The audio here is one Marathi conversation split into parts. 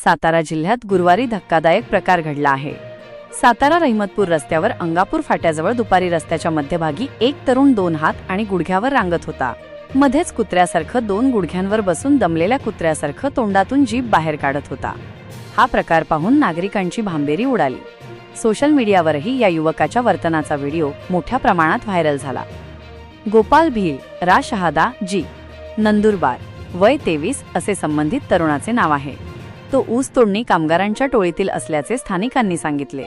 सातारा जिल्ह्यात गुरुवारी धक्कादायक प्रकार घडला आहे। सातारा रहिमतपूर रस्त्यावर अंगापूर फाट्याजवळ दुपारी रस्त्याच्या मध्यभागी एक तरुण 2 हात आणि गुडघ्यावर रांगत होता। मध्येच कुत्र्यासारखं 2 गुडघ्यांवर बसून दमलेल्या कुत्र्यासारखं तोंडातून जीभ बाहेर काढत होता। हा प्रकार पाहून नागरिकांची भांबेरी उडाली। सोशल मीडियावरही या युवकाच्या वर्तनाचा व्हिडिओ मोठ्या प्रमाणात व्हायरल झाला। गोपाल भील, रा शहादा जी, नंदुरबार, वय 23 असे संबंधित तरुणाचे नाव आहे। तो ऊस तोडणी कामगारांच्या टोळीतील असल्याचे स्थानिकांनी सांगितले।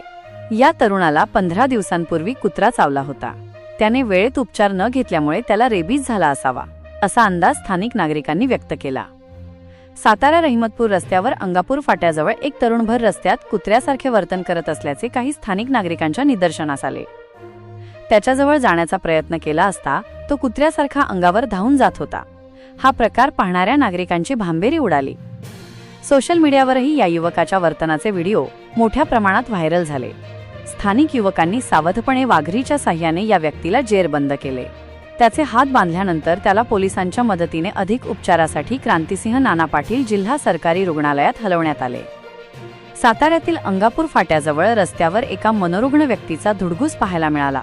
या तरुणाला 15 दिवसांपूर्वी कुत्रा चावला होता। त्याने वेळेत उपचार न घेतल्यामुळे त्याला रेबीज झाला असावा, असा अंदाज स्थानिक नागरिकांनी व्यक्त केला। सातारा रहिमतपूर रस्त्यावर अंगापूर फाट्याजवळ एक तरुण भर रस्त्यात कुत्र्यासारखे वर्तन करत असल्याचे काही स्थानिक नागरिकांच्या निदर्शनास आले। त्याच्याजवळ जाण्याचा प्रयत्न केला असता तो कुत्र्यासारखा अंगावर धावून जात होता। हा प्रकार पाहणाऱ्या नागरिकांची भांबेरी उडाली। सोशल मीडियावरही या युवकाच्या वर्तनाचे व्हिडिओ मोठ्या प्रमाणात व्हायरल झाले। स्थानिक युवकांनी सावधपणे वाघरीच्या साह्याने या व्यक्तीला जेरबंद केले। त्याचे हात बांधल्यानंतर त्याला पोलिसांच्या मदतीने अधिक उपचारासाठी क्रांतिसिंह नाना पाटील जिल्हा सरकारी रुग्णालयात हलवण्यात आले। साताऱ्यातील अंगापूर फाट्याजवळ रस्त्यावर एका मनोरुग्ण व्यक्तीचा धुडगूस पाहायला मिळाला।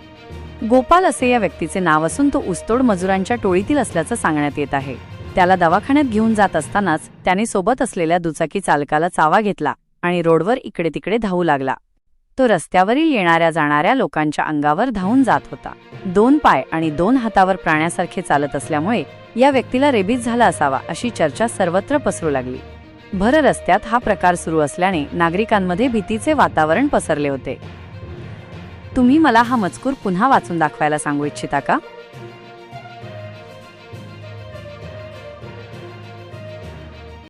गोपाल असे या व्यक्तीचे नाव असून तो ऊसतोड मजुरांच्या टोळीतील असल्याचं सांगण्यात येत आहे। त्याला दवाखान्यात घेऊन जात असतानाच त्याने सोबत असलेल्या दुचाकी चालकाला चावा घेतला आणि रोडवर इकडे तिकडे धावू लागला। तो रस्त्यावरील येणाऱ्या जाणाऱ्या लोकांच्या अंगावर धावून जात होता। 2 पाय आणि 2 हातावर प्राण्यासारखे चालत असल्यामुळे या व्यक्तीला रेबीज झाला असावा अशी चर्चा सर्वत्र पसरू लागली। भर रस्त्यात हा प्रकार सुरू असल्याने नागरिकांमध्ये भीतीचे वातावरण पसरले होते। तुम्ही मला हा मजकूर पुन्हा वाचून दाखवायला सांगू इच्छिता का?